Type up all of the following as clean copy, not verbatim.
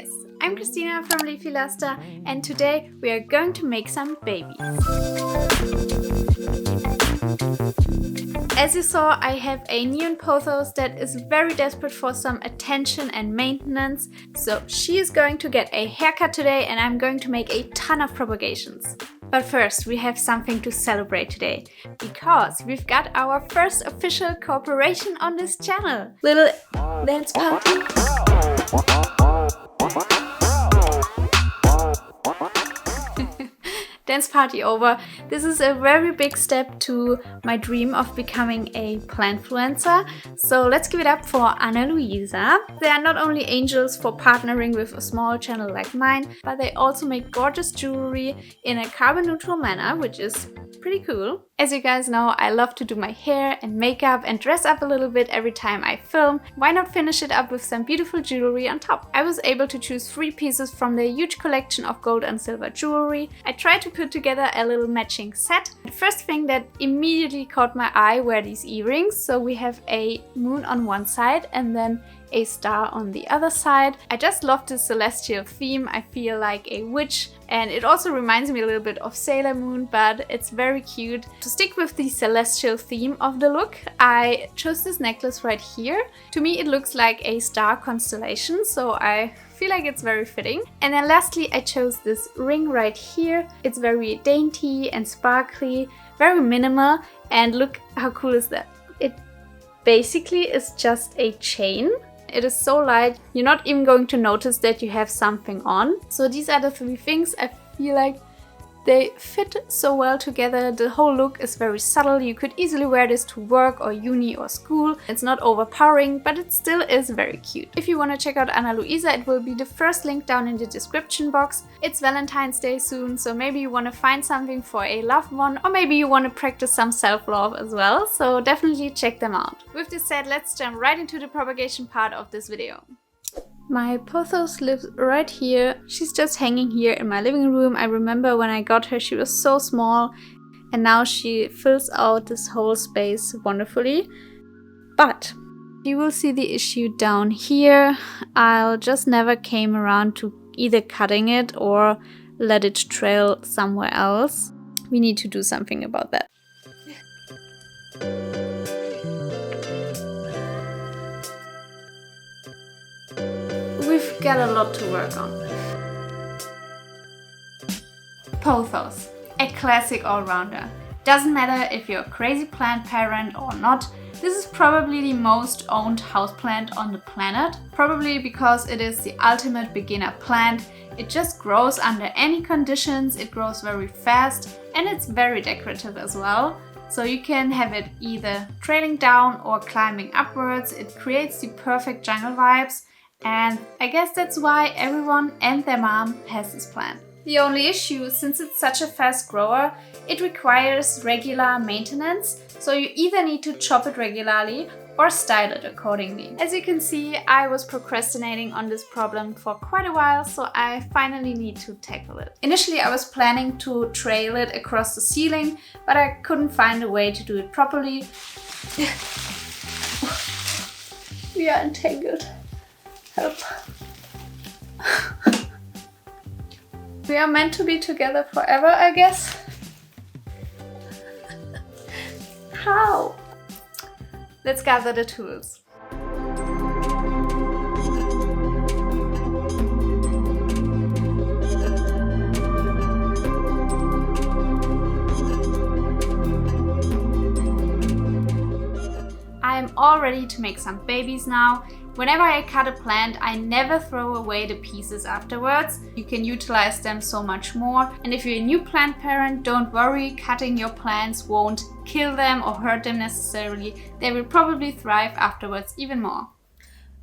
Yes, I'm Kristina from Leafy Luster, and today we are going to make some babies. As you saw, I have a Neon Pothos that is very desperate for some attention and maintenance, so she is going to get a haircut today and I'm going to make a ton of propagations. But first, we have something to celebrate today, because we've got our first official cooperation on this channel. Little dance party. Dance party over. This is a very big step to my dream of becoming a plantfluencer. So let's give it up for Ana Luisa. They are not only angels for partnering with a small channel like mine, but they also make gorgeous jewelry in a carbon neutral manner, which is pretty cool. As you guys know, I love to do my hair and makeup and dress up a little bit every time I film. Why not finish it up with some beautiful jewelry on top? I was able to choose 3 pieces from their huge collection of gold and silver jewelry. I tried to put together a little matching set. The first thing that immediately caught my eye were these earrings. So we have a moon on one side and then a star on the other side. I just love this celestial theme. I feel like a witch, and it also reminds me a little bit of Sailor Moon, but it's very cute. To stick with the celestial theme of the look, I chose this necklace right here. To me it looks like a star constellation, so I feel like it's very fitting. And then lastly, I chose this ring right here. It's very dainty and sparkly, very minimal, and look how cool is that. It basically is just a chain. It is so light, you're not even going to notice that you have something on. So these are the 3 things. I feel like they fit so well together. The whole look is very subtle. You could easily wear this to work or uni or school. It's not overpowering, but it still is very cute. If you want to check out Ana Luisa, it will be the first link down in the description box. It's Valentine's Day soon, so maybe you want to find something for a loved one, or maybe you want to practice some self-love as well, so definitely check them out. With this said, let's jump right into the propagation part of this video. My Pothos lives right here. She's just hanging here in my living room. I remember when I got her, she was so small, and now she fills out this whole space wonderfully. But you will see the issue down here. I'll just never came around to either cutting it or let it trail somewhere else. We need to do something about that. We've got a lot to work on. Pothos, a classic all-rounder. Doesn't matter if you're a crazy plant parent or not, this is probably the most owned houseplant on the planet, probably because it is the ultimate beginner plant. It just grows under any conditions, it grows very fast, and it's very decorative as well. So you can have it either trailing down or climbing upwards. It creates the perfect jungle vibes. And I guess that's why everyone and their mom has this plant. The only issue, since it's such a fast grower, it requires regular maintenance, so you either need to chop it regularly or style it accordingly. As you can see, I was procrastinating on this problem for quite a while, so I finally need to tackle it. Initially I was planning to trail it across the ceiling, but I couldn't find a way to do it properly. We are entangled. Help. We are meant to be together forever, I guess. How? Let's gather the tools. I am all ready to make some babies now. Whenever I cut a plant, I never throw away the pieces afterwards. You can utilize them so much more. And if you're a new plant parent, don't worry, cutting your plants won't kill them or hurt them necessarily. They will probably thrive afterwards even more.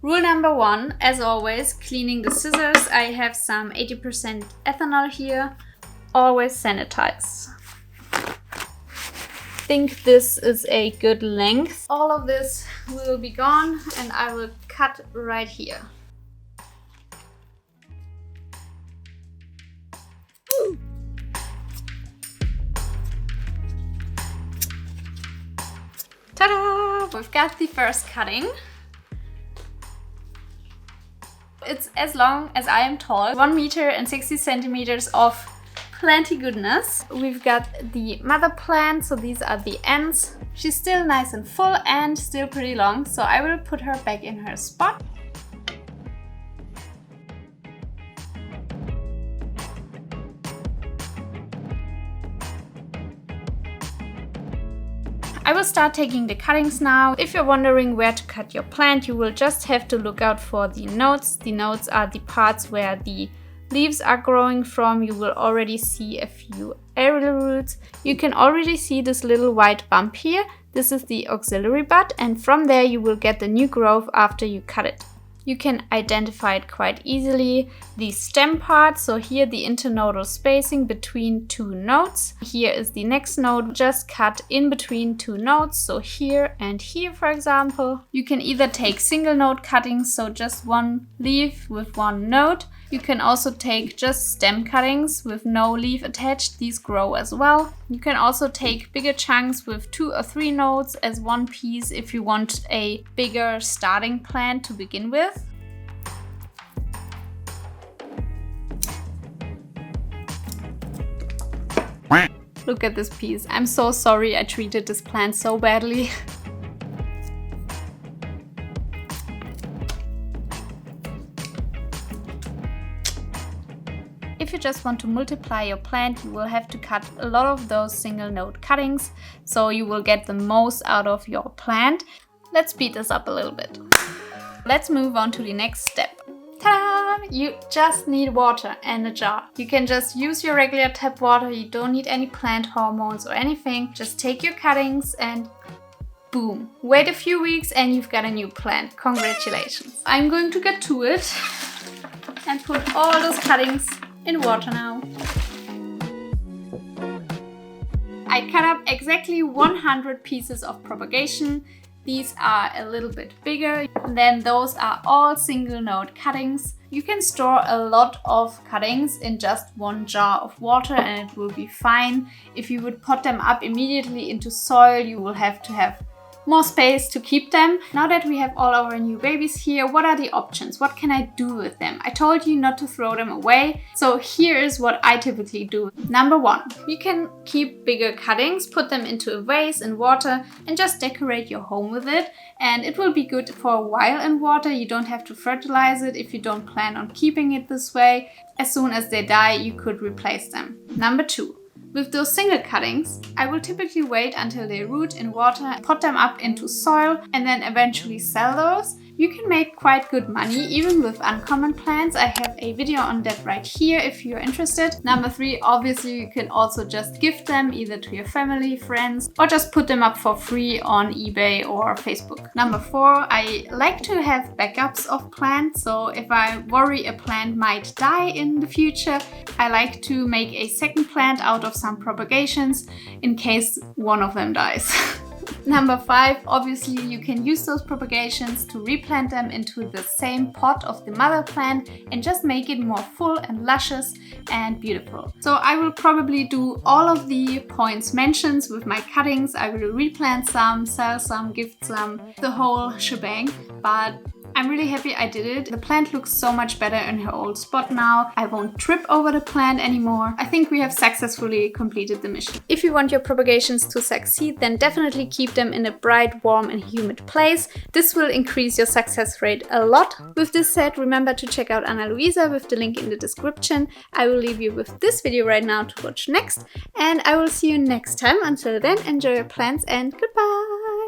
Rule number 1, as always, cleaning the scissors. I have some 80% ethanol here. Always sanitize. I think this is a good length. All of this will be gone and I will cut right here. Ta-da! We've got the first cutting. it's as long as I am tall, 1 meter and 60 centimeters of plenty goodness. We've got the mother plant, so these are the ends. She's still nice and full and still pretty long, so I will put her back in her spot. I will start taking the cuttings now. If you're wondering where to cut your plant, you will just have to look out for the nodes. The nodes are the parts where the leaves are growing from. You will already see a few aerial roots. You can already see this little white bump here. This is the auxiliary bud, and from there you will get the new growth after you cut it. You can identify it quite easily. The stem part, so here the internodal spacing between 2 nodes. Here is the next node, just cut in between 2 nodes, so here and here for example. You can either take single node cuttings, so just 1 leaf with 1 node. You can also take just stem cuttings with no leaf attached, these grow as well. You can also take bigger chunks with 2 or 3 nodes as 1 piece if you want a bigger starting plant to begin with. Look at this piece. I'm so sorry I treated this plant so badly. If you just want to multiply your plant, you will have to cut a lot of those single node cuttings, so you will get the most out of your plant. Let's speed this up a little bit. Let's move on to the next step. Ta-da! You just need water and a jar. You can just use your regular tap water, you don't need any plant hormones or anything. Just take your cuttings and boom. Wait a few weeks and you've got a new plant. Congratulations. I'm going to get to it and put all those cuttings in water now. I cut up exactly 100 pieces of propagation. These are a little bit bigger. And then those are all single node cuttings. You can store a lot of cuttings in just 1 jar of water and it will be fine. If you would pot them up immediately into soil, you will have to have more space to keep them. Now that we have all our new babies here, what are the options? What can I do with them? I told you not to throw them away, so here is what I typically do. Number 1, you can keep bigger cuttings, put them into a vase in water and just decorate your home with it, and it will be good for a while in water. You don't have to fertilize it if you don't plan on keeping it this way. As soon as they die, you could replace them. Number 2, with those single cuttings, I will typically wait until they root in water, pot them up into soil and then eventually sell those. You can make quite good money even with uncommon plants. I have a video on that right here if you're interested. Number 3, obviously you can also just gift them either to your family, friends, or just put them up for free on eBay or Facebook. Number 4, I like to have backups of plants. So if I worry a plant might die in the future, I like to make a second plant out of some propagations in case one of them dies. Number 5, obviously you can use those propagations to replant them into the same pot of the mother plant and just make it more full and luscious and beautiful. So I will probably do all of the points mentioned with my cuttings. I will replant some, sell some, gift some, the whole shebang, but I'm really happy I did it. The plant looks so much better in her old spot now. I won't trip over the plant anymore. I think we have successfully completed the mission. If you want your propagations to succeed, then definitely keep them in a bright, warm and humid place. This will increase your success rate a lot. With this said, remember to check out Ana Luisa with the link in the description. I will leave you with this video right now to watch next, and I will see you next time. Until then, enjoy your plants and goodbye!